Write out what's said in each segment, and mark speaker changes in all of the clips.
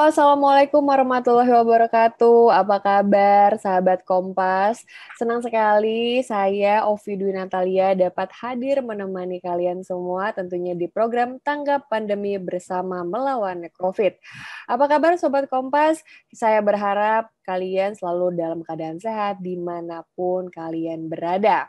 Speaker 1: Assalamualaikum warahmatullahi wabarakatuh. Apa kabar, sahabat Kompas? Senang sekali saya, Ovi Dwi Natalia, dapat hadir menemani kalian semua tentunya di program Tanggap Pandemi Bersama Melawan COVID. Apa kabar, Sobat Kompas? Saya berharap kalian selalu dalam keadaan sehat dimanapun kalian berada.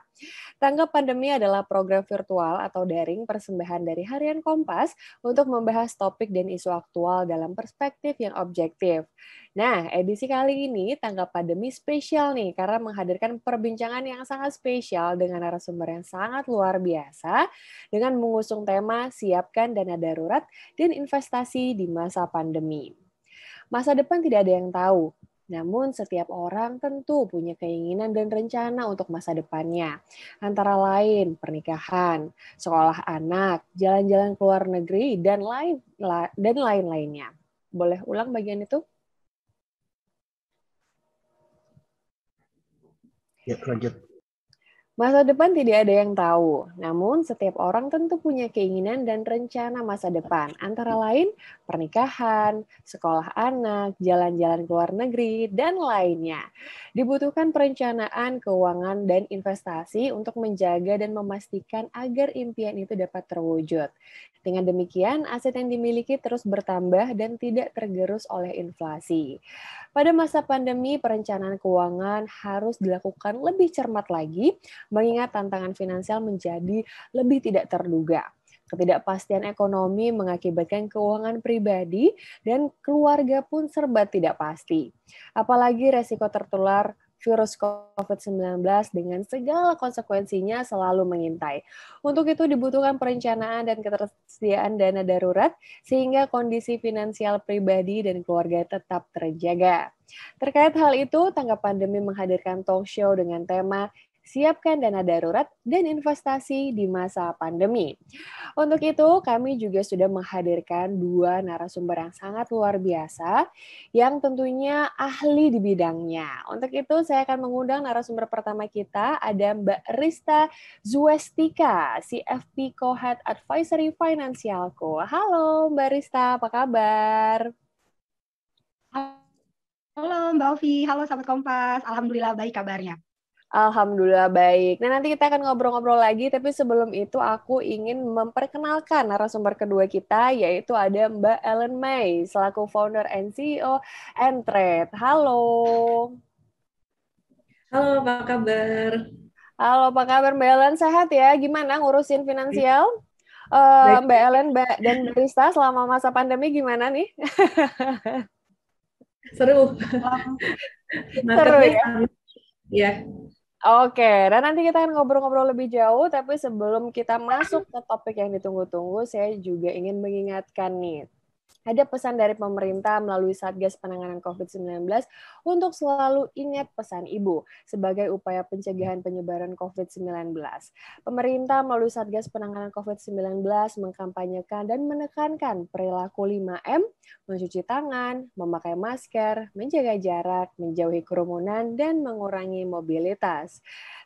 Speaker 1: Tanggap Pandemi adalah program virtual atau daring persembahan dari Harian Kompas untuk membahas topik dan isu aktual dalam perspektif yang objektif. Nah, edisi kali ini Tanggap Pandemi spesial nih, karena menghadirkan perbincangan yang sangat spesial dengan narasumber yang sangat luar biasa, dengan mengusung tema Siapkan Dana Darurat dan Investasi di Masa Pandemi. Masa depan tidak ada yang tahu, namun setiap orang tentu punya keinginan dan rencana untuk masa depannya. Antara lain pernikahan, sekolah anak, jalan-jalan ke luar negeri, dan lain-lainnya. Boleh ulang bagian itu?
Speaker 2: Ya, lanjut.
Speaker 1: Masa depan tidak ada yang tahu, namun setiap orang tentu punya keinginan dan rencana masa depan, antara lain pernikahan, sekolah anak, jalan-jalan ke luar negeri, dan lainnya. Dibutuhkan perencanaan, keuangan, dan investasi untuk menjaga dan memastikan agar impian itu dapat terwujud. Dengan demikian, aset yang dimiliki terus bertambah dan tidak tergerus oleh inflasi. Pada masa pandemi, perencanaan keuangan harus dilakukan lebih cermat lagi, mengingat tantangan finansial menjadi lebih tidak terduga. Ketidakpastian ekonomi mengakibatkan keuangan pribadi dan keluarga pun serba tidak pasti. Apalagi resiko tertular virus COVID-19 dengan segala konsekuensinya selalu mengintai. Untuk itu dibutuhkan perencanaan dan ketersediaan dana darurat sehingga kondisi finansial pribadi dan keluarga tetap terjaga. Terkait hal itu, Tanggap Pandemi menghadirkan talk show dengan tema Siapkan Dana Darurat dan Investasi di Masa Pandemi. Untuk itu, kami juga sudah menghadirkan dua narasumber yang sangat luar biasa, yang tentunya ahli di bidangnya. Untuk itu, saya akan mengundang narasumber pertama kita, ada Mbak Rista Zuestika, CFP Co-Head Advisory Finansialco. Halo Mbak Rista, apa kabar?
Speaker 3: Halo Mbak Ovi, halo sahabat Kompas. Alhamdulillah baik kabarnya.
Speaker 1: Alhamdulillah baik. Nah, nanti kita akan ngobrol-ngobrol lagi, tapi sebelum itu aku ingin memperkenalkan narasumber kedua kita, yaitu ada Mbak Ellen May, selaku founder and CEO Entred. Halo.
Speaker 4: Halo, apa kabar?
Speaker 1: Halo, apa kabar Mbak Ellen? Sehat ya? Gimana ngurusin finansial?
Speaker 4: Baik.
Speaker 1: Mbak Ellen dan Mbak Rista selama masa pandemi gimana nih?
Speaker 4: Seru.
Speaker 1: Seru
Speaker 4: Marketnya
Speaker 1: ya?
Speaker 4: Ya.
Speaker 1: Oke, dan nanti kita akan ngobrol-ngobrol lebih jauh, tapi sebelum kita masuk ke topik yang ditunggu-tunggu, saya juga ingin mengingatkan nih, ada pesan dari pemerintah melalui Satgas Penanganan COVID-19 untuk selalu ingat pesan Ibu sebagai upaya pencegahan penyebaran COVID-19. Pemerintah melalui Satgas Penanganan COVID-19 mengkampanyekan dan menekankan perilaku 5M, mencuci tangan, memakai masker, menjaga jarak, menjauhi kerumunan, dan mengurangi mobilitas.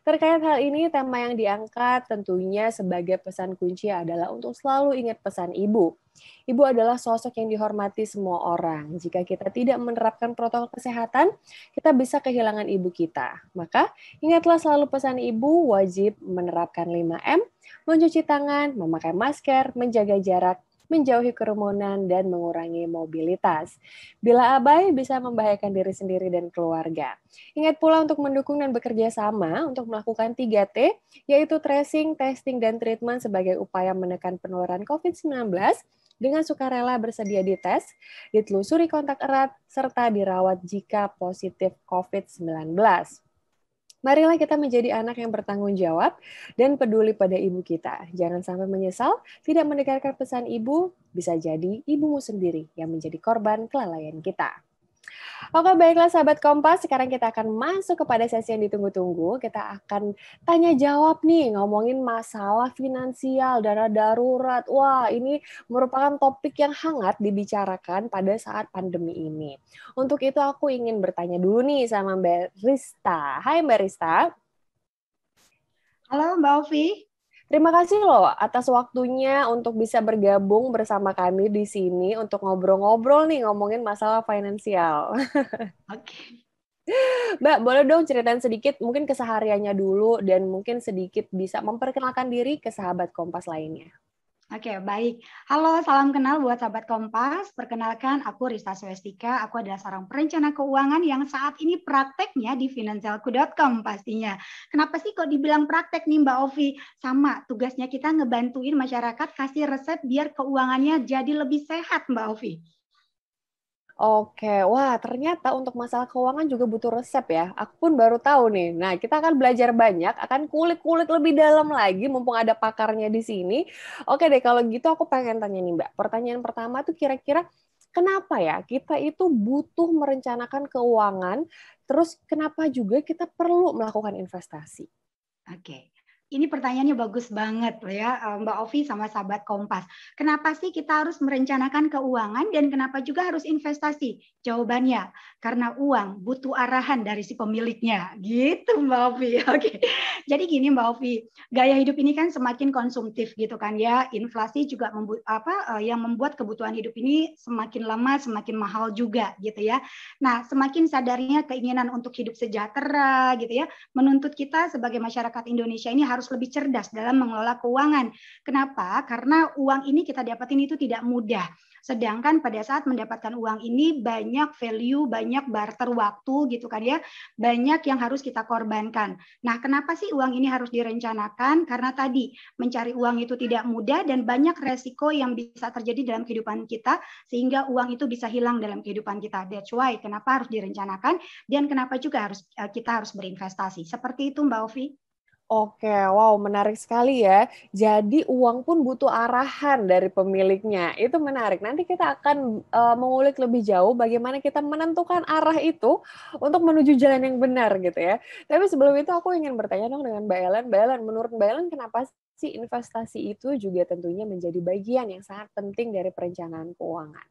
Speaker 1: Terkait hal ini, tema yang diangkat tentunya sebagai pesan kunci adalah untuk selalu ingat pesan Ibu. Ibu adalah sosok yang dihormati semua orang. Jika kita tidak menerapkan protokol kesehatan, kita bisa kehilangan ibu kita. Maka, ingatlah selalu pesan ibu wajib menerapkan 5M, mencuci tangan, memakai masker, menjaga jarak, menjauhi kerumunan, dan mengurangi mobilitas. Bila abai, bisa membahayakan diri sendiri dan keluarga. Ingat pula untuk mendukung dan bekerja sama untuk melakukan 3T, yaitu tracing, testing, dan treatment sebagai upaya menekan penularan COVID-19 dengan sukarela bersedia dites, ditelusuri kontak erat, serta dirawat jika positif COVID-19. Marilah kita menjadi anak yang bertanggung jawab dan peduli pada ibu kita. Jangan sampai menyesal tidak mendengarkan pesan ibu, bisa jadi ibumu sendiri yang menjadi korban kelalaian kita. Oke, baiklah sahabat Kompas, sekarang kita akan masuk kepada sesi yang ditunggu-tunggu. Kita akan tanya jawab nih, ngomongin masalah finansial, dana darurat. Wah, ini merupakan topik yang hangat dibicarakan pada saat pandemi ini. Untuk itu aku ingin bertanya dulu nih sama Mbak Rista. Hai Mbak Rista.
Speaker 3: Halo Mbak Ovi.
Speaker 1: Terima kasih loh atas waktunya untuk bisa bergabung bersama kami di sini untuk ngobrol-ngobrol nih ngomongin masalah finansial.
Speaker 3: Oke.
Speaker 1: Mbak, boleh dong ceritain sedikit mungkin kesehariannya dulu dan mungkin sedikit bisa memperkenalkan diri ke sahabat Kompas lainnya.
Speaker 3: Oke, baik. Halo, salam kenal buat sahabat Kompas. Perkenalkan, aku Rista Swestika. Aku adalah seorang perencana keuangan yang saat ini prakteknya di finansialku.com pastinya. Kenapa sih kok dibilang praktek nih Mbak Ovi? Sama, tugasnya kita ngebantuin masyarakat kasih resep biar keuangannya jadi lebih sehat Mbak Ovi.
Speaker 1: Oke, wah ternyata untuk masalah keuangan juga butuh resep ya. Aku pun baru tahu nih. Nah, kita akan belajar banyak, akan kulik-kulik lebih dalam lagi mumpung ada pakarnya di sini. Oke deh, kalau gitu aku pengen tanya nih Mbak. Pertanyaan pertama tuh kira-kira kenapa ya kita itu butuh merencanakan keuangan, terus kenapa juga kita perlu melakukan investasi?
Speaker 3: Oke. Ini pertanyaannya bagus banget ya Mbak Ovi sama sahabat Kompas. Kenapa sih kita harus merencanakan keuangan dan kenapa juga harus investasi? Jawabannya, karena uang butuh arahan dari si pemiliknya. Gitu Mbak Ovi. Oke. Jadi gini Mbak Ovi, gaya hidup ini kan semakin konsumtif gitu kan ya. Inflasi juga yang membuat kebutuhan hidup ini semakin lama semakin mahal juga gitu ya. Nah, semakin sadarnya keinginan untuk hidup sejahtera gitu ya, menuntut kita sebagai masyarakat Indonesia ini harus lebih cerdas dalam mengelola keuangan. Kenapa? Karena uang ini kita dapatin itu tidak mudah. Sedangkan pada saat mendapatkan uang ini banyak value, banyak barter waktu gitu kan ya. Banyak yang harus kita korbankan. Nah, kenapa sih uang ini harus direncanakan? Karena tadi mencari uang itu tidak mudah dan banyak resiko yang bisa terjadi dalam kehidupan kita sehingga uang itu bisa hilang dalam kehidupan kita. That's why kenapa harus direncanakan dan kenapa juga kita harus berinvestasi. Seperti itu Mbak Ovi.
Speaker 1: Oke, wow, menarik sekali ya. Jadi uang pun butuh arahan dari pemiliknya. Itu menarik. Nanti kita akan mengulik lebih jauh bagaimana kita menentukan arah itu untuk menuju jalan yang benar gitu ya. Tapi sebelum itu aku ingin bertanya dong dengan Mbak Ellen. Mbak Ellen, menurut Mbak Ellen kenapa sih investasi itu juga tentunya menjadi bagian yang sangat penting dari perencanaan keuangan?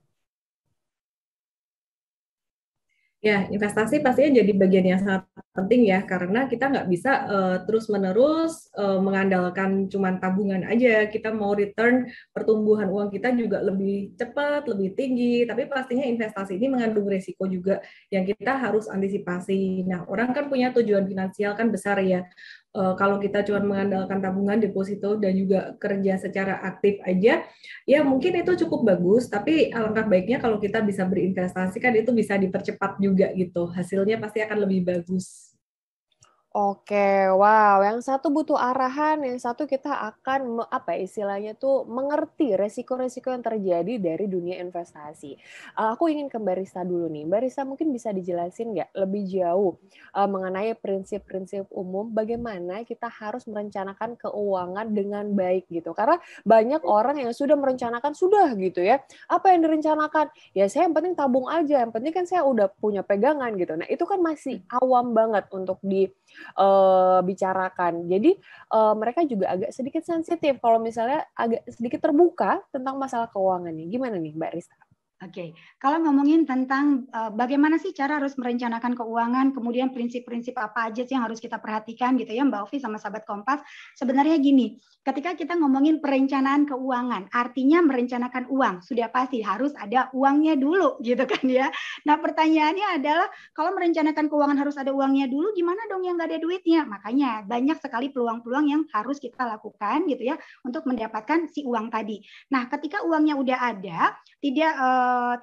Speaker 4: Ya, investasi pastinya jadi bagian yang sangat penting ya, karena kita nggak bisa terus-menerus mengandalkan cuman tabungan aja. Kita mau return pertumbuhan uang kita juga lebih cepat, lebih tinggi, tapi pastinya investasi ini mengandung risiko juga yang kita harus antisipasi. Nah, orang kan punya tujuan finansial kan besar ya. Kalau kita cuma mengandalkan tabungan, deposito, dan juga kerja secara aktif aja, ya mungkin itu cukup bagus, tapi alangkah baiknya kalau kita bisa berinvestasi kan itu bisa dipercepat juga gitu. Hasilnya pasti akan lebih bagus.
Speaker 1: Oke, wow. Yang satu butuh arahan, yang satu kita akan istilahnya tuh mengerti resiko-resiko yang terjadi dari dunia investasi. Aku ingin ke Mbak Rista dulu nih. Mbak Rista mungkin bisa dijelasin nggak lebih jauh mengenai prinsip-prinsip umum bagaimana kita harus merencanakan keuangan dengan baik gitu. Karena banyak orang yang sudah merencanakan sudah gitu ya. Apa yang direncanakan? Ya saya yang penting tabung aja, yang penting kan saya udah punya pegangan gitu. Nah itu kan masih awam banget untuk bicarakan. Jadi mereka juga agak sedikit sensitif kalau misalnya agak sedikit terbuka tentang masalah keuangannya. Gimana nih Mbak Rista?
Speaker 3: Oke, kalau ngomongin tentang bagaimana sih cara harus merencanakan keuangan, kemudian prinsip-prinsip apa aja sih yang harus kita perhatikan gitu ya Mbak Ovi sama sahabat Kompas. Sebenarnya gini, ketika kita ngomongin perencanaan keuangan, artinya merencanakan uang, sudah pasti harus ada uangnya dulu gitu kan ya. Nah pertanyaannya adalah kalau merencanakan keuangan harus ada uangnya dulu, gimana dong yang nggak ada duitnya? Makanya banyak sekali peluang-peluang yang harus kita lakukan gitu ya untuk mendapatkan si uang tadi. Nah ketika uangnya udah ada,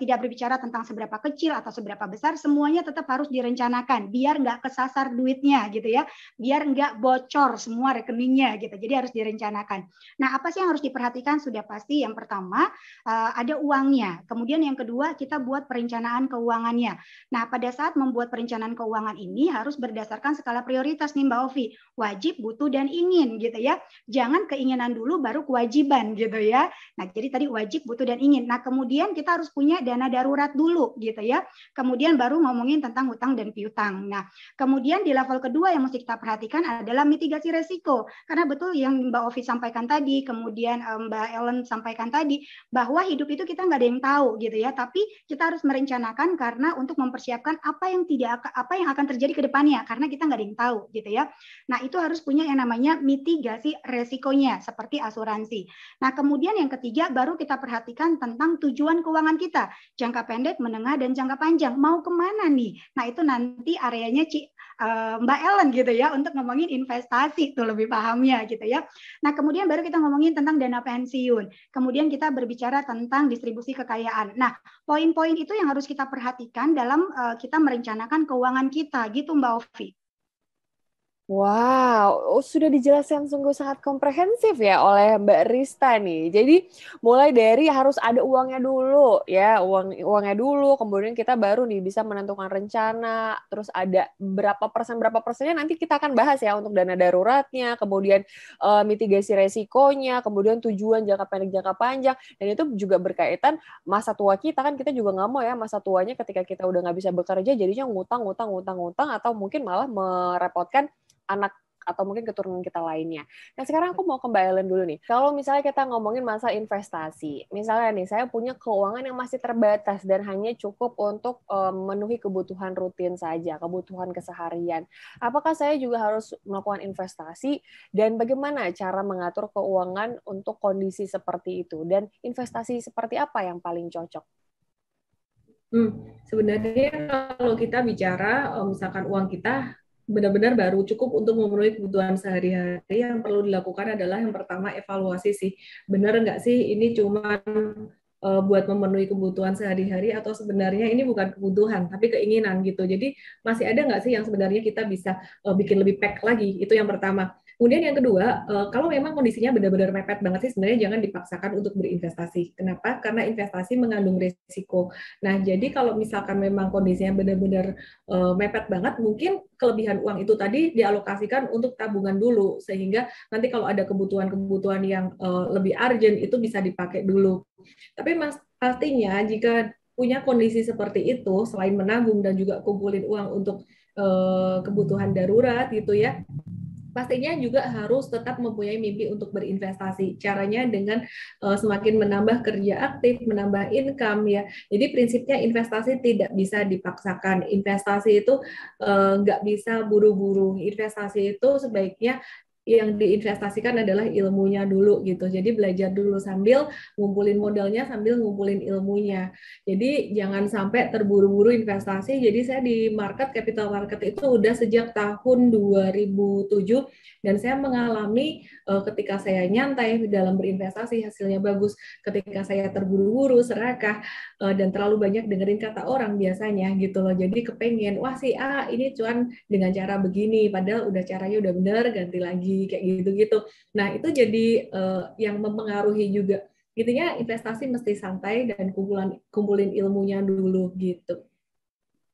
Speaker 3: tidak berbicara tentang seberapa kecil atau seberapa besar, semuanya tetap harus direncanakan biar nggak kesasar duitnya gitu ya, biar nggak bocor semua rekeningnya gitu. Jadi harus direncanakan. Nah, apa sih yang harus diperhatikan? Sudah pasti yang pertama ada uangnya. Kemudian yang kedua kita buat perencanaan keuangannya. Nah, pada saat membuat perencanaan keuangan ini harus berdasarkan skala prioritas nih Mbak Ovi. Wajib, butuh, dan ingin gitu ya. Jangan keinginan dulu baru kewajiban gitu ya. Nah, jadi tadi wajib, butuh, dan ingin. Nah, kemudian kita harus punya dana darurat dulu gitu ya. Kemudian baru ngomongin tentang hutang dan piutang. Nah, kemudian di level kedua yang mesti kita perhatikan adalah mitigasi resiko. Karena betul yang Mbak Ovi sampaikan tadi, kemudian Mbak Ellen sampaikan tadi, bahwa hidup itu kita nggak ada yang tahu gitu ya. Tapi kita harus merencanakan karena untuk mempersiapkan apa yang akan terjadi ke depannya, karena kita nggak ada yang tahu gitu ya. Nah, itu harus punya yang namanya mitigasi resikonya seperti asuransi. Nah, kemudian yang ketiga baru kita perhatikan tentang tujuan keuangan kita, jangka pendek, menengah, dan jangka panjang. Mau kemana nih? Nah, itu nanti areanya Mbak Ellen gitu ya, untuk ngomongin investasi tuh lebih pahamnya gitu ya. Nah, kemudian baru kita ngomongin tentang dana pensiun. Kemudian kita berbicara tentang distribusi kekayaan. Nah, poin-poin itu yang harus kita perhatikan dalam kita merencanakan keuangan kita gitu Mbak Ovi.
Speaker 1: Wow, sudah dijelaskan sungguh sangat komprehensif ya oleh Mbak Rista nih. Jadi mulai dari harus ada uangnya dulu ya, uangnya dulu, kemudian kita baru nih bisa menentukan rencana, terus ada berapa persennya nanti kita akan bahas ya untuk dana daruratnya, kemudian mitigasi resikonya, kemudian tujuan jangka pendek, jangka panjang, dan itu juga berkaitan masa tua kita kan, kita juga nggak mau ya masa tuanya ketika kita udah nggak bisa bekerja jadinya ngutang atau mungkin malah merepotkan anak atau mungkin keturunan kita lainnya. Nah, sekarang aku mau ke Mbak Ellen dulu nih. Kalau misalnya kita ngomongin masa investasi, misalnya nih, saya punya keuangan yang masih terbatas dan hanya cukup untuk memenuhi kebutuhan rutin saja, kebutuhan keseharian. Apakah saya juga harus melakukan investasi? Dan bagaimana cara mengatur keuangan untuk kondisi seperti itu? Dan investasi seperti apa yang paling cocok?
Speaker 4: Sebenarnya kalau kita bicara, misalkan uang kita benar-benar baru cukup untuk memenuhi kebutuhan sehari-hari, yang perlu dilakukan adalah yang pertama evaluasi sih. Benar nggak sih ini cuma buat memenuhi kebutuhan sehari-hari atau sebenarnya ini bukan kebutuhan tapi keinginan gitu. Jadi masih ada nggak sih yang sebenarnya kita bisa bikin lebih pack lagi, itu yang pertama. Kemudian yang kedua, kalau memang kondisinya benar-benar mepet banget sih, sebenarnya jangan dipaksakan untuk berinvestasi. Kenapa? Karena investasi mengandung risiko. Nah, jadi kalau misalkan memang kondisinya benar-benar mepet banget, mungkin kelebihan uang itu tadi dialokasikan untuk tabungan dulu, sehingga nanti kalau ada kebutuhan-kebutuhan yang lebih urgent itu bisa dipakai dulu. Tapi pastinya jika punya kondisi seperti itu, selain menabung dan juga kumpulin uang untuk kebutuhan darurat gitu ya, pastinya juga harus tetap mempunyai mimpi untuk berinvestasi. Caranya dengan semakin menambah kerja aktif, menambah income ya. Jadi prinsipnya investasi tidak bisa dipaksakan. Investasi itu nggak bisa buru-buru. Investasi itu sebaiknya yang diinvestasikan adalah ilmunya dulu gitu. Jadi belajar dulu sambil ngumpulin modalnya, sambil ngumpulin ilmunya. Jadi jangan sampai terburu-buru investasi. Jadi saya di capital market itu udah sejak tahun 2007 dan saya mengalami ketika saya nyantai dalam berinvestasi hasilnya bagus. Ketika saya terburu-buru, serakah dan terlalu banyak dengerin kata orang biasanya gitu loh. Jadi kepengen, wah si A ini cuan dengan cara begini, padahal udah caranya udah bener, ganti lagi kayak gitu-gitu. Nah, itu jadi yang mempengaruhi juga. Intinya investasi mesti santai dan kumpulin ilmunya dulu gitu.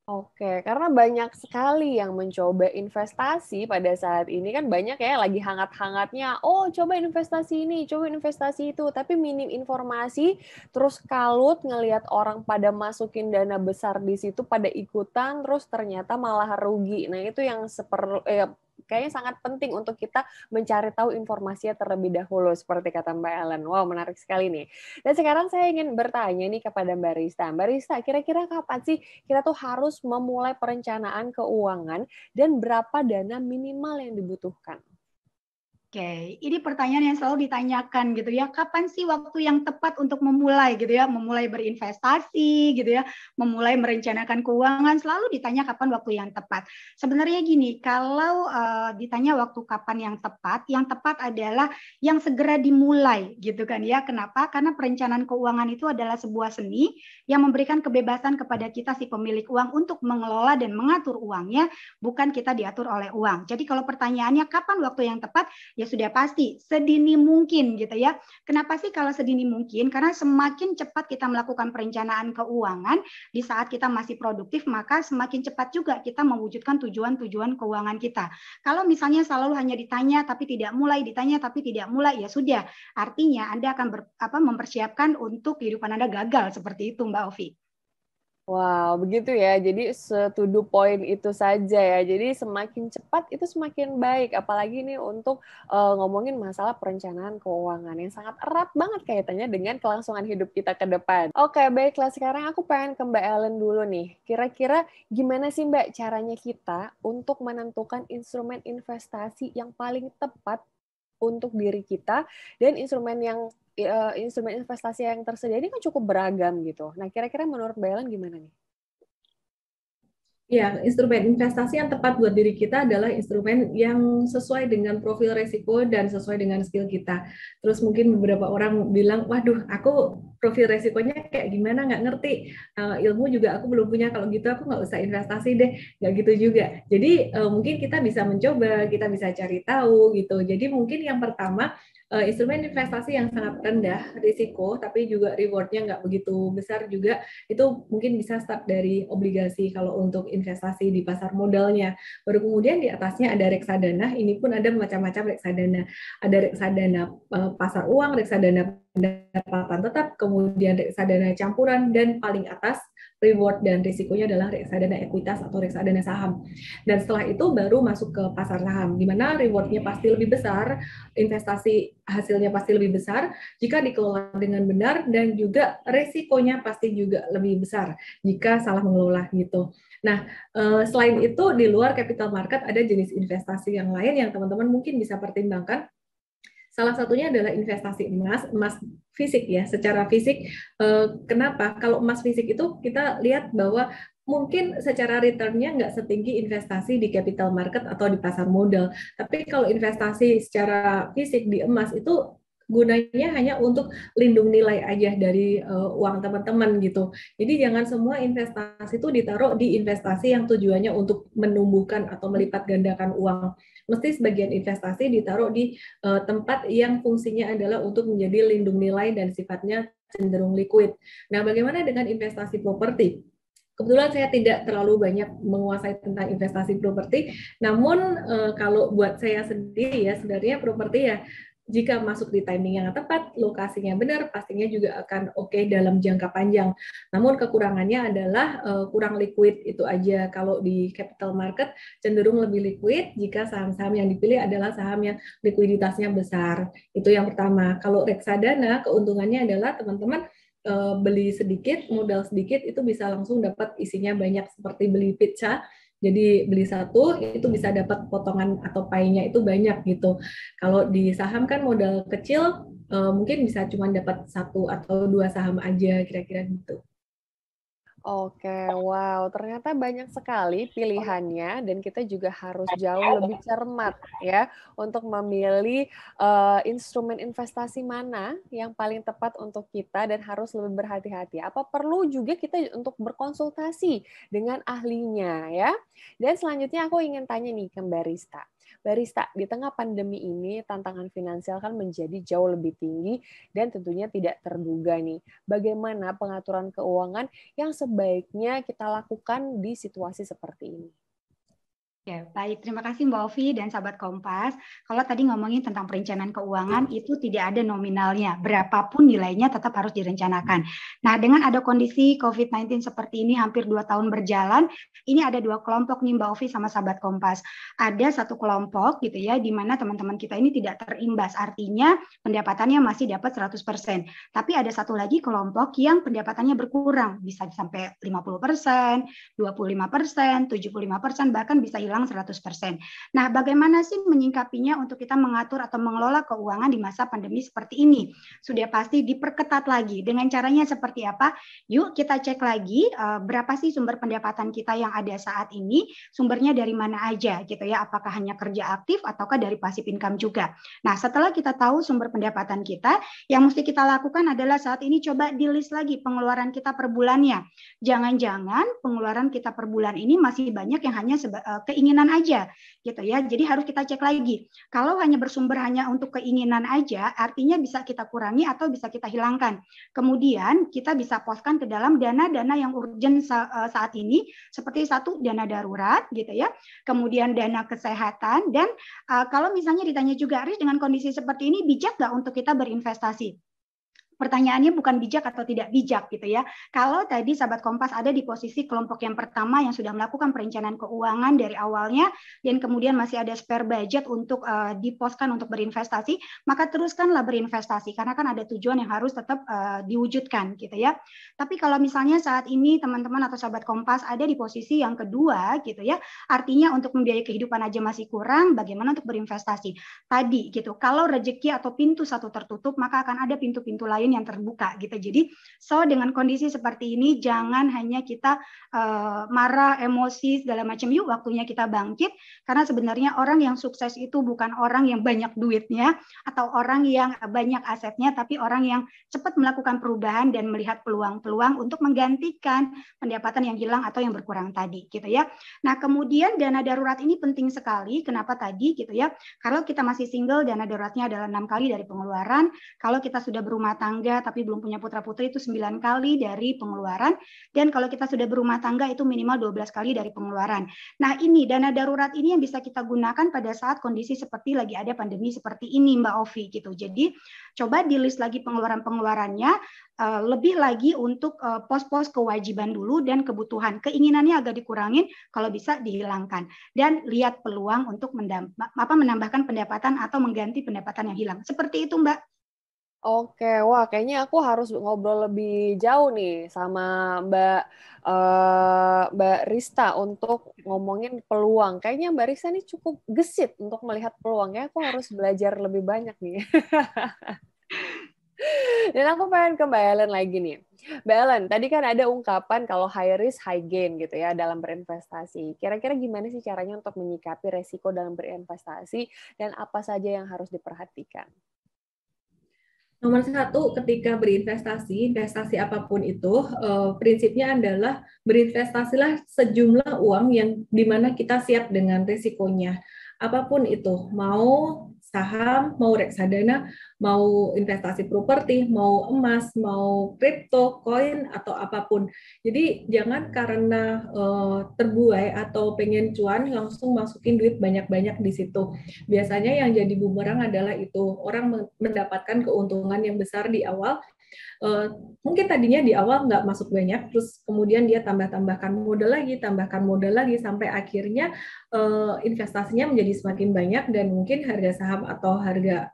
Speaker 1: Oke, karena banyak sekali yang mencoba investasi pada saat ini kan banyak ya lagi hangat-hangatnya, oh coba investasi ini, coba investasi itu, tapi minim informasi, terus kalut ngelihat orang pada masukin dana besar di situ pada ikutan, terus ternyata malah rugi. Nah itu yang kayaknya sangat penting untuk kita mencari tahu informasinya terlebih dahulu, seperti kata Mbak Ellen. Wow, menarik sekali nih. Dan sekarang saya ingin bertanya nih kepada Mbak Rista. Mbak Rista, kira-kira kapan sih kita tuh harus memulai perencanaan keuangan dan berapa dana minimal yang dibutuhkan?
Speaker 3: Oke, ini pertanyaan yang selalu ditanyakan gitu ya. Kapan sih waktu yang tepat untuk memulai gitu ya, memulai berinvestasi gitu ya, memulai merencanakan keuangan, selalu ditanya kapan waktu yang tepat. Sebenarnya gini, kalau ditanya waktu kapan yang tepat adalah yang segera dimulai gitu kan ya. Kenapa? Karena perencanaan keuangan itu adalah sebuah seni yang memberikan kebebasan kepada kita si pemilik uang untuk mengelola dan mengatur uangnya, bukan kita diatur oleh uang. Jadi kalau pertanyaannya kapan waktu yang tepat, ya Ya sudah pasti sedini mungkin gitu ya. Kenapa sih kalau sedini mungkin? Karena semakin cepat kita melakukan perencanaan keuangan di saat kita masih produktif, maka semakin cepat juga kita mewujudkan tujuan-tujuan keuangan kita. Kalau misalnya selalu hanya ditanya tapi tidak mulai, ditanya tapi tidak mulai, ya sudah. Artinya Anda akan mempersiapkan untuk kehidupan Anda gagal seperti itu, Mbak Ovi.
Speaker 1: Wow, begitu ya. Jadi to point itu saja ya. Jadi semakin cepat itu semakin baik. Apalagi ini untuk ngomongin masalah perencanaan keuangan yang sangat erat banget kaitannya dengan kelangsungan hidup kita ke depan. Oke, baiklah. Sekarang aku pengen ke Mbak Ellen dulu nih. Kira-kira gimana sih Mbak caranya kita untuk menentukan instrumen investasi yang paling tepat untuk diri kita, dan instrumen investasi yang tersedia ini kan cukup beragam gitu. Nah, kira-kira menurut Mbak Ellen gimana nih?
Speaker 4: Ya, instrumen investasi yang tepat buat diri kita adalah instrumen yang sesuai dengan profil resiko dan sesuai dengan skill kita. Terus mungkin beberapa orang bilang, waduh, aku profil resikonya kayak gimana, nggak ngerti. Ilmu juga aku belum punya, kalau gitu aku nggak usah investasi deh. Nggak gitu juga. Jadi mungkin kita bisa mencoba, kita bisa cari tahu gitu. Jadi mungkin yang pertama, instrumen investasi yang sangat rendah risiko, tapi juga rewardnya nggak begitu besar juga, itu mungkin bisa start dari obligasi kalau untuk investasi di pasar modalnya. Baru kemudian di atasnya ada reksadana, ini pun ada macam-macam reksadana. Ada reksadana pasar uang, reksadana pendapatan tetap, kemudian reksadana campuran, dan paling atas reward dan risikonya adalah reksadana ekuitas atau reksadana saham. Dan setelah itu baru masuk ke pasar saham, di mana rewardnya pasti lebih besar, investasi hasilnya pasti lebih besar jika dikelola dengan benar, dan juga resikonya pasti juga lebih besar jika salah mengelola gitu. Nah, selain itu di luar capital market ada jenis investasi yang lain yang teman-teman mungkin bisa pertimbangkan. Salah satunya adalah investasi emas fisik ya, secara fisik. Kenapa? Kalau emas fisik itu kita lihat bahwa mungkin secara return-nya nggak setinggi investasi di capital market atau di pasar modal. Tapi kalau investasi secara fisik di emas itu gunanya hanya untuk lindung nilai aja dari uang teman-teman gitu. Jadi jangan semua investasi itu ditaruh di investasi yang tujuannya untuk menumbuhkan atau melipat gandakan uang. Mesti sebagian investasi ditaruh di tempat yang fungsinya adalah untuk menjadi lindung nilai dan sifatnya cenderung liquid. Nah, bagaimana dengan investasi properti? Kebetulan saya tidak terlalu banyak menguasai tentang investasi properti, namun kalau buat saya sendiri ya, sebenarnya properti ya, jika masuk di timing yang tepat, lokasinya benar, pastinya juga akan oke dalam jangka panjang. Namun kekurangannya adalah kurang liquid, itu aja. Kalau di capital market cenderung lebih liquid jika saham-saham yang dipilih adalah saham yang likuiditasnya besar. Itu yang pertama. Kalau reksadana, keuntungannya adalah teman-teman beli sedikit, modal sedikit, itu bisa langsung dapat isinya banyak, seperti beli pizza. Jadi beli satu itu bisa dapat potongan atau pie-nya itu banyak gitu. Kalau di saham kan modal kecil, mungkin bisa cuma dapat satu atau dua saham aja, kira-kira gitu.
Speaker 1: Oke, wow, ternyata banyak sekali pilihannya, dan kita juga harus jauh lebih cermat ya untuk memilih instrumen investasi mana yang paling tepat untuk kita, dan harus lebih berhati-hati. Apa perlu juga kita untuk berkonsultasi dengan ahlinya ya. Dan selanjutnya aku ingin tanya nih ke Mbak Rista. Mbak Rista, di tengah pandemi ini tantangan finansial kan menjadi jauh lebih tinggi dan tentunya tidak terduga nih. Bagaimana pengaturan keuangan yang sebaiknya kita lakukan di situasi seperti ini?
Speaker 3: Ya, baik. Terima kasih Mbak Ovi dan sahabat Kompas. Kalau tadi ngomongin tentang perencanaan keuangan, itu tidak ada nominalnya. Berapapun nilainya tetap harus direncanakan. Nah, dengan ada kondisi COVID-19 seperti ini hampir 2 tahun berjalan, ini ada 2 kelompok nih Mbak Ovi sama sahabat Kompas. Ada satu kelompok gitu ya, di mana teman-teman kita ini tidak terimbas. Artinya pendapatannya masih dapat 100%. Tapi ada satu lagi kelompok yang pendapatannya berkurang. Bisa sampai 50%, 25%, 75%, bahkan bisa hilang 100%. Nah, bagaimana sih menyingkapinya untuk kita mengatur atau mengelola keuangan di masa pandemi seperti ini? Sudah pasti diperketat lagi. Dengan caranya seperti apa? Yuk kita cek lagi berapa sih sumber pendapatan kita yang ada saat ini, sumbernya dari mana aja gitu ya, apakah hanya kerja aktif ataukah dari passive income juga. Nah, setelah kita tahu sumber pendapatan kita, yang mesti kita lakukan adalah saat ini coba di list lagi pengeluaran kita per bulannya. Jangan-jangan pengeluaran kita per bulan ini masih banyak yang hanya keinginan keinginan aja gitu ya. Jadi harus kita cek lagi. Kalau hanya bersumber hanya untuk keinginan aja, artinya bisa kita kurangi atau bisa kita hilangkan. Kemudian kita bisa poskan ke dalam dana-dana yang urgent saat ini, seperti satu dana darurat gitu ya, kemudian dana kesehatan, dan kalau misalnya ditanya juga, Riz, dengan kondisi seperti ini bijak nggak untuk kita berinvestasi? Pertanyaannya bukan bijak atau tidak bijak gitu ya. Kalau tadi sahabat Kompas ada di posisi kelompok yang pertama yang sudah melakukan perencanaan keuangan dari awalnya dan kemudian masih ada spare budget untuk diposkan untuk berinvestasi, maka teruskanlah berinvestasi karena kan ada tujuan yang harus tetap diwujudkan gitu ya. Tapi kalau misalnya saat ini teman-teman atau sahabat Kompas ada di posisi yang kedua gitu ya, artinya untuk membiayai kehidupan aja masih kurang, bagaimana untuk berinvestasi? Tadi gitu. Kalau rezeki atau pintu satu tertutup, maka akan ada pintu-pintu lain yang terbuka gitu. Jadi dengan kondisi seperti ini jangan hanya kita marah, emosi segala macam. Yuk waktunya kita bangkit, karena sebenarnya orang yang sukses itu bukan orang yang banyak duitnya atau orang yang banyak asetnya, tapi orang yang cepat melakukan perubahan dan melihat peluang-peluang untuk menggantikan pendapatan yang hilang atau yang berkurang tadi gitu ya. Nah, kemudian dana darurat ini penting sekali. Kenapa tadi gitu ya? Kalau kita masih single, dana daruratnya adalah 6 kali dari pengeluaran. Kalau kita sudah berumah tangga tapi belum punya putra-putri itu 9 kali dari pengeluaran, dan kalau kita sudah berumah tangga itu minimal 12 kali dari pengeluaran. Nah, ini dana darurat ini yang bisa kita gunakan pada saat kondisi seperti lagi ada pandemi seperti ini, Mbak Ovi gitu. Jadi coba di list lagi pengeluaran-pengeluarannya, lebih lagi untuk pos-pos kewajiban dulu dan kebutuhan. Keinginannya agak dikurangin, kalau bisa dihilangkan. Dan lihat peluang untuk menambahkan pendapatan atau mengganti pendapatan yang hilang. Seperti itu, Mbak.
Speaker 1: Oke, wah kayaknya aku harus ngobrol lebih jauh nih sama Mbak Rista untuk ngomongin peluang. Kayaknya Mbak Rista ini cukup gesit untuk melihat peluangnya. Aku harus belajar lebih banyak nih. Dan aku pengen ke Mbak Ellen lagi nih. Mbak Ellen, tadi kan ada ungkapan kalau high risk, high gain gitu ya dalam berinvestasi. Kira-kira gimana sih caranya untuk menyikapi resiko dalam berinvestasi dan apa saja yang harus diperhatikan?
Speaker 4: Nomor satu, ketika berinvestasi, investasi apapun itu, prinsipnya adalah berinvestasilah sejumlah uang yang dimana kita siap dengan risikonya. Apapun itu, mau saham, mau reksadana, mau investasi properti, mau emas, mau kripto, koin, atau apapun. Jadi jangan karena terbuai atau pengen cuan langsung masukin duit banyak-banyak di situ. Biasanya yang jadi bumerang adalah itu, orang mendapatkan keuntungan yang besar di awal, mungkin tadinya di awal nggak masuk banyak, terus kemudian dia tambahkan modal lagi, sampai akhirnya investasinya menjadi semakin banyak dan mungkin harga saham atau harga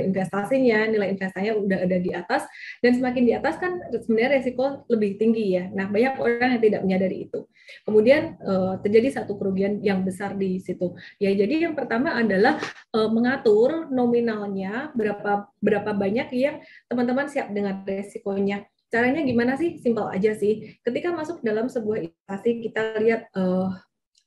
Speaker 4: investasinya, nilai investasinya udah ada di atas, dan semakin di atas kan sebenarnya resiko lebih tinggi ya. Nah, banyak orang yang tidak menyadari itu. Kemudian terjadi satu kerugian yang besar di situ. Ya, jadi yang pertama adalah mengatur nominalnya berapa banyak yang teman-teman siap dengan resikonya. Caranya gimana sih? Simpel aja sih. Ketika masuk dalam sebuah investasi, kita lihat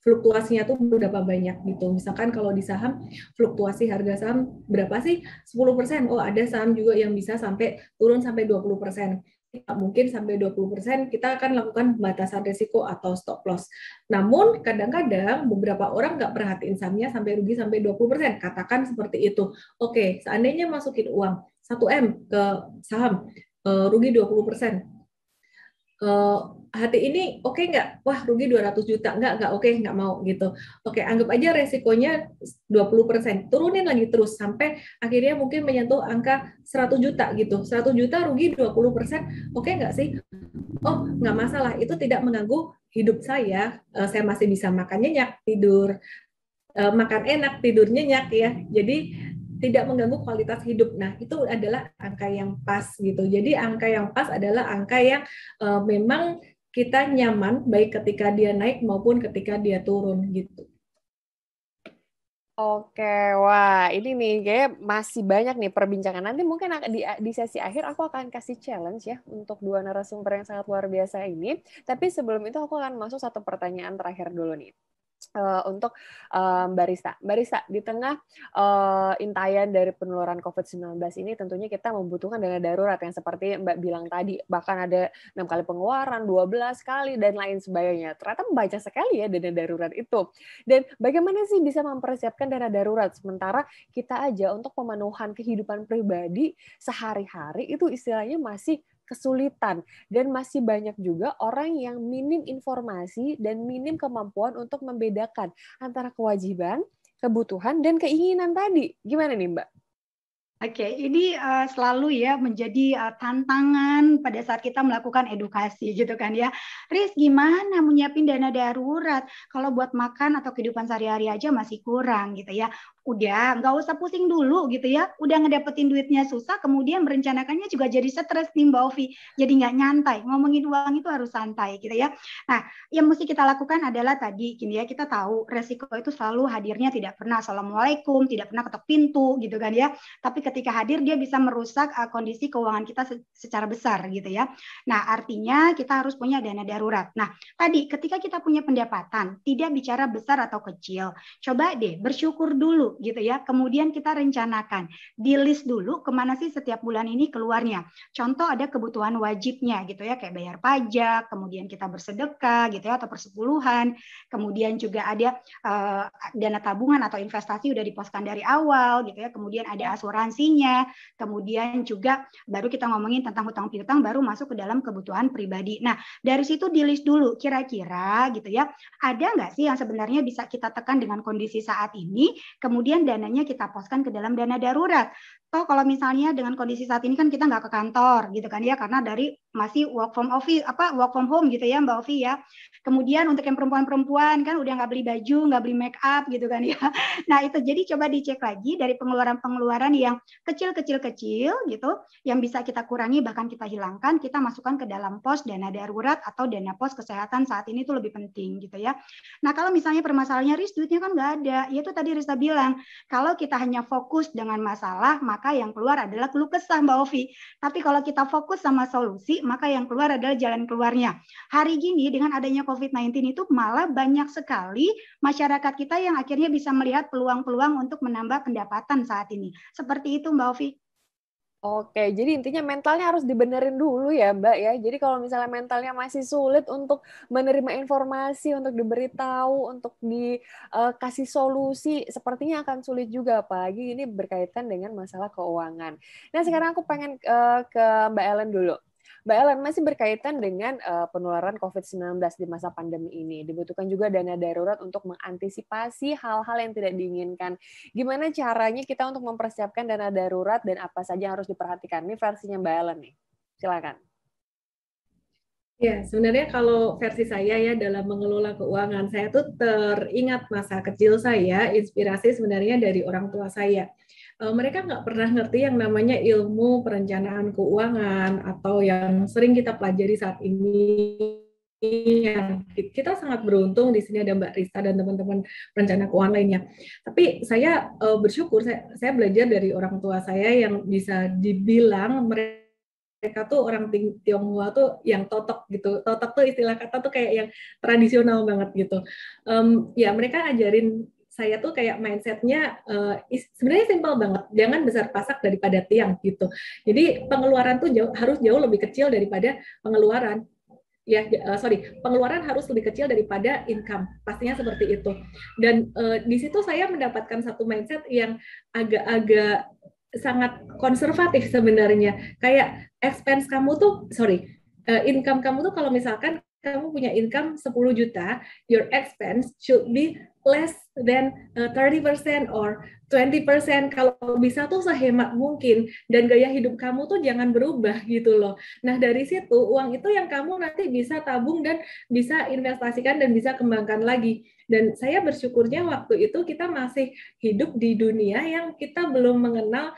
Speaker 4: fluktuasinya tuh berapa banyak gitu. Misalkan kalau di saham, fluktuasi harga saham berapa sih? 10%. Oh, ada saham juga yang bisa sampai turun sampai 20%. Mungkin sampai 20%, kita akan lakukan pembatasan risiko atau stop loss. Namun, kadang-kadang beberapa orang nggak perhatiin sahamnya sampai rugi sampai 20%. Katakan seperti itu. Oke, seandainya masukin uang 1M ke saham, rugi 20%. Hati ini oke nggak? Wah, rugi 200 juta. Nggak oke, nggak mau gitu. Oke, anggap aja resikonya 20%. Turunin lagi terus sampai akhirnya mungkin menyentuh angka 100 juta gitu. 100 juta rugi 20%, oke nggak sih? Oh, nggak masalah. Itu tidak mengganggu hidup saya. Saya masih bisa makan nyenyak, tidur, makan enak, tidur nyenyak ya. Jadi tidak mengganggu kualitas hidup. Nah, itu adalah angka yang pas gitu. Jadi angka yang pas adalah angka yang memang kita nyaman baik ketika dia naik maupun ketika dia turun gitu.
Speaker 1: Oke, wah ini nih kayak masih banyak nih perbincangan. Nanti mungkin di sesi akhir aku akan kasih challenge ya untuk dua narasumber yang sangat luar biasa ini. Tapi sebelum itu aku akan masuk satu pertanyaan terakhir dulu nih. untuk Mbak Rista. Mbak Rista, di tengah intayan dari penularan COVID-19 ini tentunya kita membutuhkan dana darurat yang seperti Mbak bilang tadi, bahkan ada 6 kali pengeluaran, 12 kali, dan lain sebagainya. Ternyata banyak sekali ya dana darurat itu. Dan bagaimana sih bisa mempersiapkan dana darurat, sementara kita aja untuk pemenuhan kehidupan pribadi sehari-hari itu istilahnya masih kesulitan, dan masih banyak juga orang yang minim informasi dan minim kemampuan untuk membedakan antara kewajiban, kebutuhan, dan keinginan tadi. Gimana nih, Mbak?
Speaker 3: Oke, ini selalu ya menjadi tantangan pada saat kita melakukan edukasi gitu kan ya. Riz, gimana menyiapin dana darurat? Kalau buat makan atau kehidupan sehari-hari aja masih kurang gitu ya. Udah, nggak usah pusing dulu gitu ya. Udah ngedapetin duitnya susah, kemudian merencanakannya juga jadi stres nih Mbak Ovi. Jadi nggak nyantai. Ngomongin uang itu harus santai gitu ya. Nah, yang mesti kita lakukan adalah tadi gini ya, kita tahu resiko itu selalu hadirnya tidak pernah assalamualaikum, tidak pernah ketok pintu gitu kan ya. Tapi ketika hadir dia bisa merusak kondisi keuangan kita secara besar gitu ya. Nah, artinya kita harus punya dana darurat. Nah, tadi ketika kita punya pendapatan, tidak bicara besar atau kecil. Coba deh bersyukur dulu gitu ya. Kemudian kita rencanakan, di list dulu kemana sih setiap bulan ini keluarnya. Contoh ada kebutuhan wajibnya gitu ya, kayak bayar pajak, kemudian kita bersedekah gitu ya, atau persepuluhan. Kemudian juga ada dana tabungan atau investasi udah diposkan dari awal gitu ya. Kemudian ada asuransinya, kemudian juga baru kita ngomongin tentang hutang piutang, baru masuk ke dalam kebutuhan pribadi. Nah, dari situ di list dulu kira-kira gitu ya, ada nggak sih yang sebenarnya bisa kita tekan dengan kondisi saat ini, kemudian dananya kita poskan ke dalam dana darurat. Toh kalau misalnya dengan kondisi saat ini kan kita nggak ke kantor gitu kan ya, karena dari masih work from office, work from home gitu ya Mbak Ovi ya. Kemudian untuk yang perempuan-perempuan kan udah nggak beli baju, nggak beli make up gitu kan ya. Nah itu jadi coba dicek lagi dari pengeluaran-pengeluaran yang kecil-kecil gitu, yang bisa kita kurangi bahkan kita hilangkan, kita masukkan ke dalam pos dana darurat atau dana pos kesehatan saat ini itu lebih penting gitu ya. Nah kalau misalnya permasalahannya Riz, duitnya kan nggak ada, ya itu tadi Rista bilang, kalau kita hanya fokus dengan masalah, maka yang keluar adalah keluh kesah Mbak Ovi. Tapi kalau kita fokus sama solusi, maka yang keluar adalah jalan keluarnya. Hari gini dengan adanya COVID-19 itu malah banyak sekali masyarakat kita yang akhirnya bisa melihat peluang-peluang untuk menambah pendapatan saat ini. Seperti itu Mbak Ovi.
Speaker 1: Oke, jadi intinya mentalnya harus dibenerin dulu ya Mbak ya. Jadi kalau misalnya mentalnya masih sulit untuk menerima informasi, untuk diberitahu, untuk dikasih solusi, sepertinya akan sulit juga. Apalagi ini berkaitan dengan masalah keuangan. Nah sekarang aku pengen ke Mbak Ellen dulu. Mbak Ellen, masih berkaitan dengan penularan COVID-19 di masa pandemi ini. Dibutuhkan juga dana darurat untuk mengantisipasi hal-hal yang tidak diinginkan. Gimana caranya kita untuk mempersiapkan dana darurat dan apa saja yang harus diperhatikan? Ini versinya Mbak Ellen nih. Silakan.
Speaker 4: Ya, sebenarnya kalau versi saya ya dalam mengelola keuangan, saya tuh teringat masa kecil saya, inspirasi sebenarnya dari orang tua saya. Mereka nggak pernah ngerti yang namanya ilmu perencanaan keuangan atau yang sering kita pelajari saat ini. Kita sangat beruntung di sini ada Mbak Rista dan teman-teman perencana keuangan lainnya. Tapi saya bersyukur saya belajar dari orang tua saya yang bisa dibilang mereka tuh orang Tionghoa tuh yang totok gitu. Totok tuh istilah kata tuh kayak yang tradisional banget gitu. Ya mereka ajarin saya tuh kayak mindsetnya sebenarnya simpel banget, jangan besar pasak daripada tiang gitu. Jadi pengeluaran tuh harus jauh lebih kecil daripada pengeluaran. Pengeluaran harus lebih kecil daripada income, pastinya seperti itu. Dan di situ saya mendapatkan satu mindset yang agak-agak sangat konservatif sebenarnya. Kayak expense kamu tuh, income kamu tuh kalau misalkan kamu punya income 10 juta, your expense should be less than 30% or 20%. Kalau bisa tuh sehemat mungkin. Dan gaya hidup kamu tuh jangan berubah gitu loh. Nah dari situ, uang itu yang kamu nanti bisa tabung dan bisa investasikan dan bisa kembangkan lagi. Dan saya bersyukurnya waktu itu kita masih hidup di dunia yang kita belum mengenal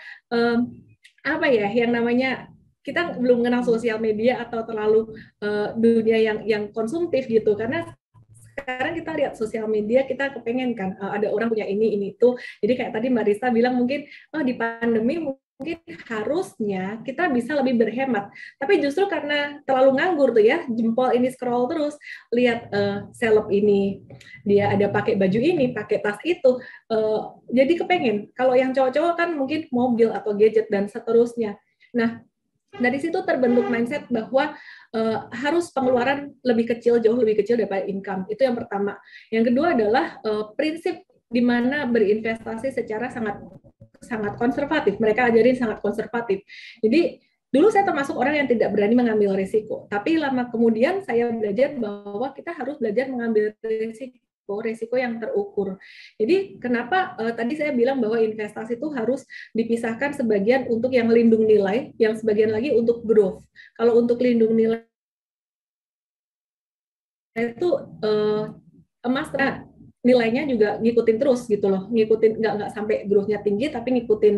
Speaker 4: yang namanya kita belum mengenal sosial media atau terlalu dunia yang konsumtif gitu, karena sekarang kita lihat sosial media kita kepengen kan ada orang punya ini itu. Jadi kayak tadi Mbak Rista bilang mungkin di pandemi mungkin harusnya kita bisa lebih berhemat. Tapi justru karena terlalu nganggur tuh ya, jempol ini scroll terus, lihat seleb ini, dia ada pakai baju ini, pakai tas itu, jadi kepengen. Kalau yang cowok-cowok kan mungkin mobil atau gadget dan seterusnya. Nah, dari situ terbentuk mindset bahwa harus pengeluaran lebih kecil, jauh lebih kecil daripada income. Itu yang pertama. Yang kedua adalah prinsip di mana berinvestasi secara sangat konservatif. Mereka ajarin sangat konservatif. Jadi dulu saya termasuk orang yang tidak berani mengambil risiko. Tapi lama kemudian saya belajar bahwa kita harus belajar mengambil risiko yang terukur. Jadi kenapa tadi saya bilang bahwa investasi itu harus dipisahkan sebagian untuk yang lindung nilai, yang sebagian lagi untuk growth. Kalau untuk lindung nilai itu emas nilainya juga ngikutin terus gitu loh, ngikutin nggak sampai growth-nya tinggi tapi ngikutin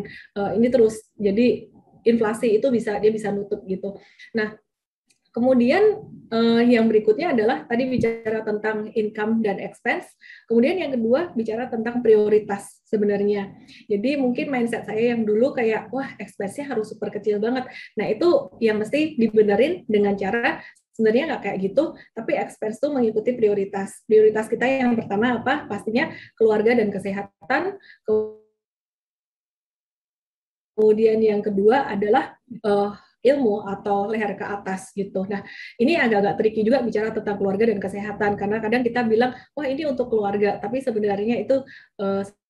Speaker 4: ini terus, jadi inflasi itu dia bisa nutup gitu. Nah, kemudian yang berikutnya adalah tadi bicara tentang income dan expense. Kemudian yang kedua bicara tentang prioritas sebenarnya. Jadi mungkin mindset saya yang dulu kayak wah expense-nya harus super kecil banget. Nah itu yang mesti dibenerin dengan cara sebenarnya nggak kayak gitu, tapi expense itu mengikuti prioritas. Prioritas kita yang pertama apa? Pastinya keluarga dan kesehatan. Kemudian yang kedua adalah ilmu atau leher ke atas gitu. Nah, ini agak-agak tricky juga bicara tentang keluarga dan kesehatan, karena kadang kita bilang, wah ini untuk keluarga, tapi sebenarnya itu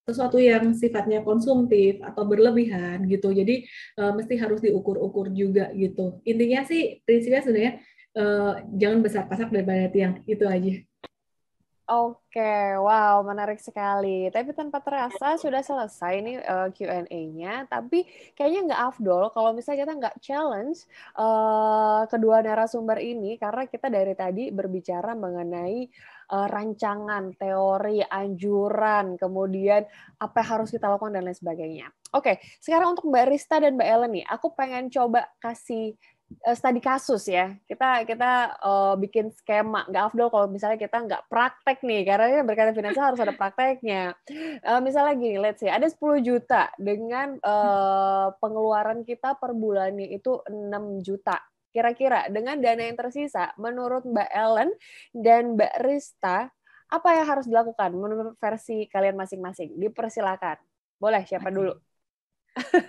Speaker 4: sesuatu yang sifatnya konsumtif atau berlebihan gitu. Jadi mesti harus diukur-ukur juga gitu. Intinya sih prinsipnya sebenarnya jangan besar pasak daripada tiang, itu aja.
Speaker 1: Oke, wow, menarik sekali. Tapi tanpa terasa sudah selesai nih Q&A-nya. Tapi kayaknya nggak afdol kalau misalnya kita nggak challenge kedua narasumber ini, karena kita dari tadi berbicara mengenai rancangan, teori, anjuran, kemudian apa yang harus kita lakukan dan lain sebagainya. Oke, sekarang untuk Mbak Rista dan Mbak Ellen nih, aku pengen coba kasih studi kasus ya, kita bikin skema. Nggak afdol kalau misalnya kita nggak praktek nih, karena berkaitan finansial harus ada prakteknya. Misalnya gini, let's say ada 10 juta dengan pengeluaran kita per bulannya itu 6 juta. Kira-kira dengan dana yang tersisa, menurut Mbak Ellen dan Mbak Rista, apa yang harus dilakukan menurut versi kalian masing-masing? Dipersilakan. Boleh, siapa dulu?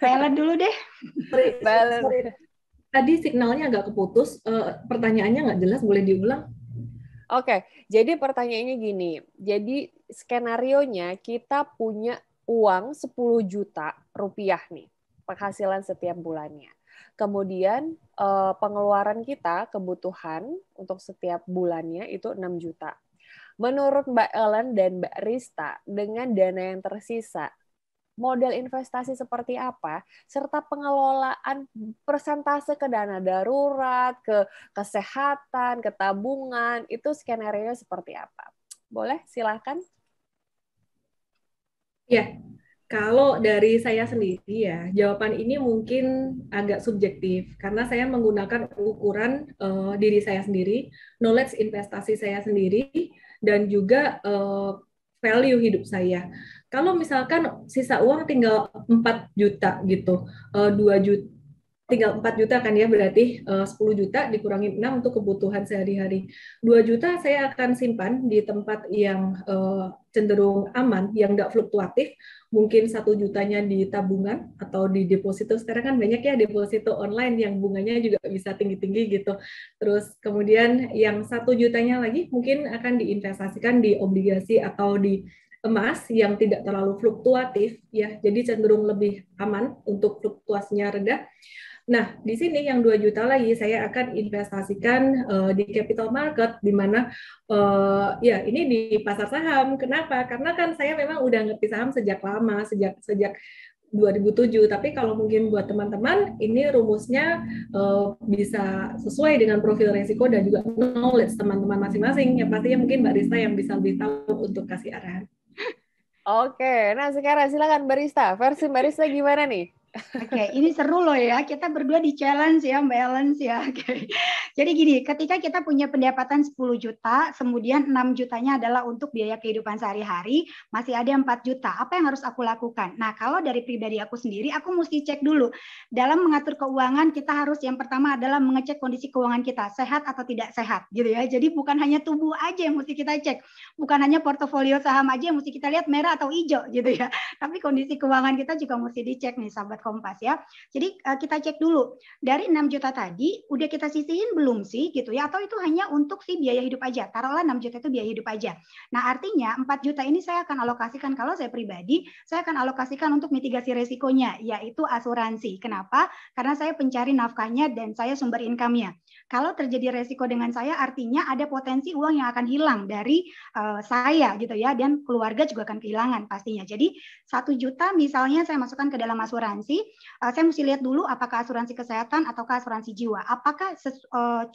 Speaker 3: Mbak Ellen dulu deh.
Speaker 1: Mbak Ellen.
Speaker 4: Tadi signalnya agak keputus, pertanyaannya nggak jelas, boleh diulang?
Speaker 1: Oke, jadi pertanyaannya gini, jadi skenarionya kita punya uang 10 juta rupiah nih, penghasilan setiap bulannya. Kemudian pengeluaran kita, kebutuhan untuk setiap bulannya itu 6 juta. Menurut Mbak Ellen dan Mbak Rista, dengan dana yang tersisa, model investasi seperti apa, serta pengelolaan persentase ke dana darurat, ke kesehatan, ke tabungan, itu skenario seperti apa? Boleh, silakan.
Speaker 4: Ya, kalau dari saya sendiri ya, jawaban ini mungkin agak subjektif, karena saya menggunakan ukuran diri saya sendiri, knowledge investasi saya sendiri, dan juga value hidup saya. Kalau misalkan sisa uang tinggal 4 juta gitu, 2 juta, tinggal 4 juta kan ya, berarti 10 juta dikurangi 6 untuk kebutuhan sehari-hari. 2 juta saya akan simpan di tempat yang cenderung aman, yang nggak fluktuatif. Mungkin 1 jutanya di tabungan atau di deposito. Sekarang kan banyak ya deposito online yang bunganya juga bisa tinggi-tinggi gitu. Terus kemudian yang 1 jutanya lagi mungkin akan diinvestasikan di obligasi atau di emas yang tidak terlalu fluktuatif ya, jadi cenderung lebih aman untuk fluktuasinya rendah. Nah, di sini yang 2 juta lagi saya akan investasikan di capital market, di mana ya ini di pasar saham. Kenapa? Karena kan saya memang udah ngerti saham sejak lama, sejak 2007. Tapi kalau mungkin buat teman-teman, ini rumusnya bisa sesuai dengan profil risiko dan juga knowledge teman-teman masing-masing. Yang pastinya mungkin Mbak Rista yang bisa lebih tahu untuk kasih arahan.
Speaker 1: Oke, nah sekarang silakan Mbak Rista. Versi Mbak Rista gimana nih?
Speaker 3: Oke, ini seru loh ya. Kita berdua di challenge ya, Mbak Ellen ya. Oke. Jadi gini, ketika kita punya pendapatan 10 juta, kemudian 6 jutanya adalah untuk biaya kehidupan sehari-hari, masih ada 4 juta. Apa yang harus aku lakukan? Nah, kalau dari pribadi aku sendiri, aku mesti cek dulu. Dalam mengatur keuangan, kita harus yang pertama adalah mengecek kondisi keuangan kita, sehat atau tidak sehat, gitu ya. Jadi bukan hanya tubuh aja yang mesti kita cek, bukan hanya portofolio saham aja yang mesti kita lihat merah atau hijau, gitu ya. Tapi kondisi keuangan kita juga mesti dicek nih, sahabat Kompas ya. Jadi kita cek dulu dari 6 juta tadi udah kita sisihin belum sih gitu ya, atau itu hanya untuk si biaya hidup aja. Taruhlah 6 juta itu biaya hidup aja. Nah, artinya 4 juta ini saya akan alokasikan, kalau saya pribadi, saya akan alokasikan untuk mitigasi resikonya, yaitu asuransi. Kenapa? Karena saya pencari nafkahnya dan saya sumber income-nya. Kalau terjadi resiko dengan saya, artinya ada potensi uang yang akan hilang dari saya gitu ya, dan keluarga juga akan kehilangan pastinya. Jadi 1 juta misalnya saya masukkan ke dalam asuransi, saya mesti lihat dulu apakah asuransi kesehatan ataukah asuransi jiwa. Apakah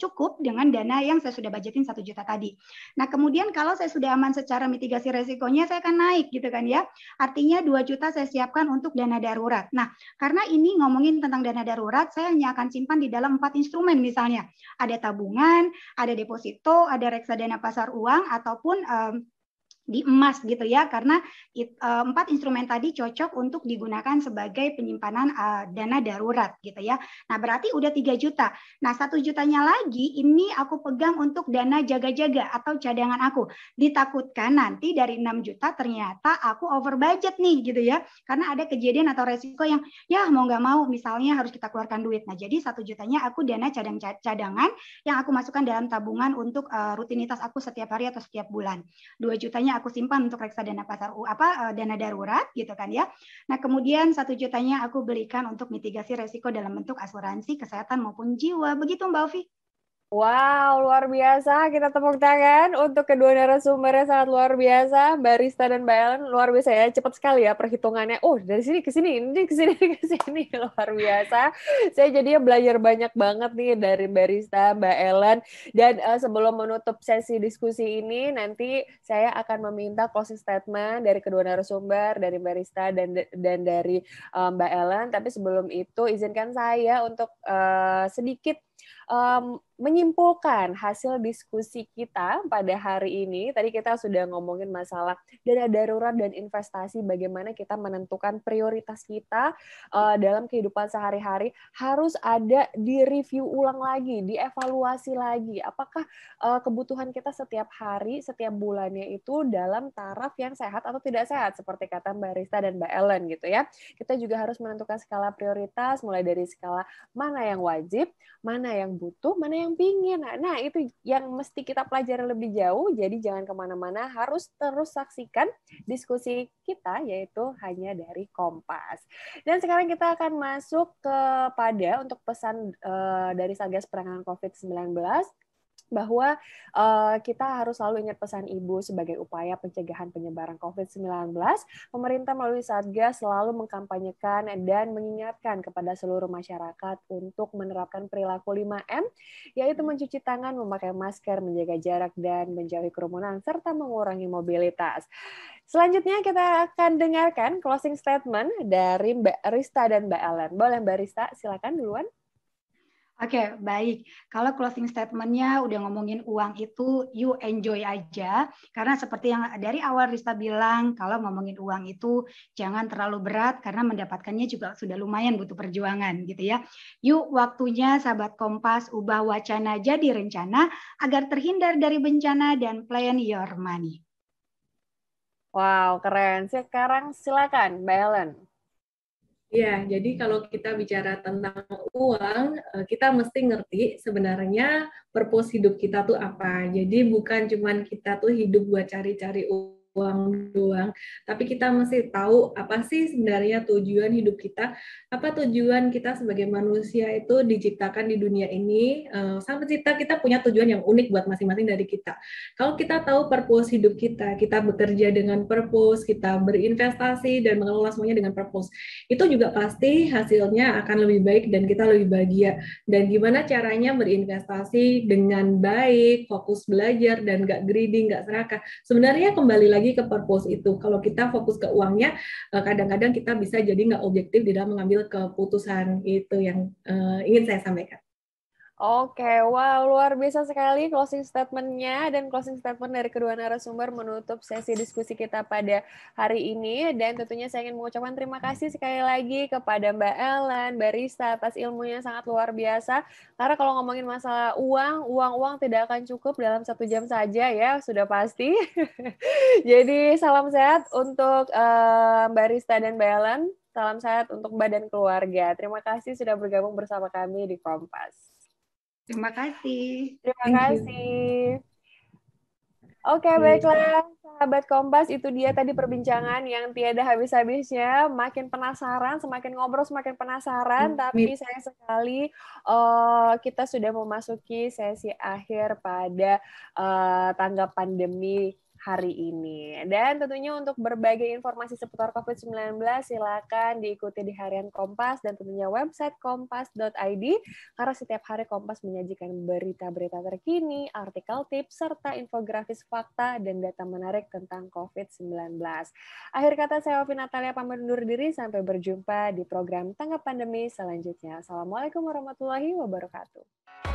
Speaker 3: cukup dengan dana yang saya sudah budgetin 1 juta tadi. Nah, kemudian kalau saya sudah aman secara mitigasi resikonya, saya akan naik gitu kan ya. Artinya 2 juta saya siapkan untuk dana darurat. Nah, karena ini ngomongin tentang dana darurat, saya hanya akan simpan di dalam 4 instrumen misalnya. Ada tabungan, ada deposito, ada reksadana pasar uang, ataupun di emas gitu ya, karena 4 instrumen tadi cocok untuk digunakan sebagai penyimpanan dana darurat gitu ya. Nah, berarti udah 3 juta. Nah, 1 jutanya lagi ini aku pegang untuk dana jaga-jaga atau cadangan aku. Ditakutkan nanti dari 6 juta ternyata aku over budget nih gitu ya. Karena ada kejadian atau resiko yang ya mau nggak mau misalnya harus kita keluarkan duit. Nah, jadi 1 jutanya aku dana cadangan yang aku masukkan dalam tabungan untuk rutinitas aku setiap hari atau setiap bulan. 2 jutanya aku simpan untuk reksadana pasar dana darurat gitu kan ya. Nah, kemudian 1 jutanya aku belikan untuk mitigasi resiko dalam bentuk asuransi kesehatan maupun jiwa. Begitu Mbak Ovi.
Speaker 1: Wow, luar biasa. Kita tepuk tangan untuk kedua narasumbernya, sangat luar biasa. Mbak Rista dan Mbak Ellen, luar biasa ya. Cepat sekali ya perhitungannya. Oh, dari sini ke sini, ini ke sini, ke sini. Luar biasa. Saya jadinya belajar banyak banget nih dari Mbak Rista, Mbak Ellen. Dan sebelum menutup sesi diskusi ini, nanti saya akan meminta closing statement dari kedua narasumber, dari Mbak Rista dan dari Mbak Ellen. Tapi sebelum itu, izinkan saya untuk sedikit menyimpulkan hasil diskusi kita pada hari ini. Tadi kita sudah ngomongin masalah dana darurat dan investasi, bagaimana kita menentukan prioritas kita dalam kehidupan sehari-hari. Harus ada di review ulang lagi, dievaluasi lagi. Apakah kebutuhan kita setiap hari, setiap bulannya itu dalam taraf yang sehat atau tidak sehat, seperti kata Mbak Rista dan Mbak Ellen gitu ya. Kita juga harus menentukan skala prioritas, mulai dari skala mana yang wajib, mana yang butuh, mana yang pingin. Nah, itu yang mesti kita pelajari lebih jauh, jadi jangan kemana-mana, harus terus saksikan diskusi kita, yaitu hanya dari Kompas. Dan sekarang kita akan masuk kepada untuk pesan dari Satgas Penanganan COVID-19, bahwa kita harus selalu ingat pesan Ibu sebagai upaya pencegahan penyebaran COVID-19. Pemerintah melalui Satgas selalu mengkampanyekan dan mengingatkan kepada seluruh masyarakat untuk menerapkan perilaku 5M, yaitu mencuci tangan, memakai masker, menjaga jarak, dan menjauhi kerumunan, serta mengurangi mobilitas. Selanjutnya kita akan dengarkan closing statement dari Mbak Rista dan Mbak Ellen. Boleh Mbak Rista, silakan duluan.
Speaker 3: Oke, baik. Kalau closing statement-nya udah ngomongin uang itu, you enjoy aja. Karena seperti yang dari awal Rista bilang, kalau ngomongin uang itu jangan terlalu berat, karena mendapatkannya juga sudah lumayan butuh perjuangan gitu ya. Yuk, waktunya sahabat Kompas ubah wacana jadi rencana, agar terhindar dari bencana dan plan your money.
Speaker 1: Wow, keren. Sekarang silakan Mbak Ellen.
Speaker 4: Ya, jadi kalau kita bicara tentang uang, kita mesti ngerti sebenarnya purpose hidup kita tuh apa. Jadi bukan cuman kita tuh hidup buat cari-cari uang doang, tapi kita mesti tahu apa sih sebenarnya tujuan hidup kita, apa tujuan kita sebagai manusia itu diciptakan di dunia ini. Sang pencipta kita punya tujuan yang unik buat masing-masing dari kita. Kalau kita tahu purpose hidup kita bekerja dengan purpose, kita berinvestasi dan mengelola semuanya dengan purpose, itu juga pasti hasilnya akan lebih baik dan kita lebih bahagia. Dan gimana caranya berinvestasi dengan baik, fokus belajar dan nggak greedy, nggak serakah. Sebenarnya kembali lagi lagi ke purpose itu. Kalau kita fokus ke uangnya, kadang-kadang kita bisa jadi nggak objektif di dalam mengambil keputusan. Itu yang ingin saya sampaikan.
Speaker 1: Oke, wow, luar biasa sekali closing statement-nya dan closing statement dari kedua narasumber menutup sesi diskusi kita pada hari ini. Dan tentunya saya ingin mengucapkan terima kasih sekali lagi kepada Mbak Ellen, Barista atas ilmunya sangat luar biasa. Karena kalau ngomongin masalah uang tidak akan cukup dalam 1 jam saja ya, sudah pasti. Jadi salam sehat untuk Barista dan Mbak Ellen. Salam sehat untuk Mbak dan keluarga. Terima kasih sudah bergabung bersama kami di Kompas.
Speaker 3: Terima kasih.
Speaker 1: Terima kasih. Oke, baiklah. Sahabat Kompas, itu dia tadi perbincangan yang tiada habis-habisnya. Makin penasaran, semakin ngobrol semakin penasaran. Tapi sayang sekali kita sudah memasuki sesi akhir pada tanggap pandemi hari ini. Dan tentunya untuk berbagai informasi seputar COVID-19, silakan diikuti di Harian Kompas dan tentunya website kompas.id, karena setiap hari Kompas menyajikan berita-berita terkini, artikel tips, serta infografis fakta dan data menarik tentang COVID-19. Akhir kata saya Ovi Natalia pamit undur diri, sampai berjumpa di program Tanggap Pandemi selanjutnya. Assalamualaikum warahmatullahi wabarakatuh.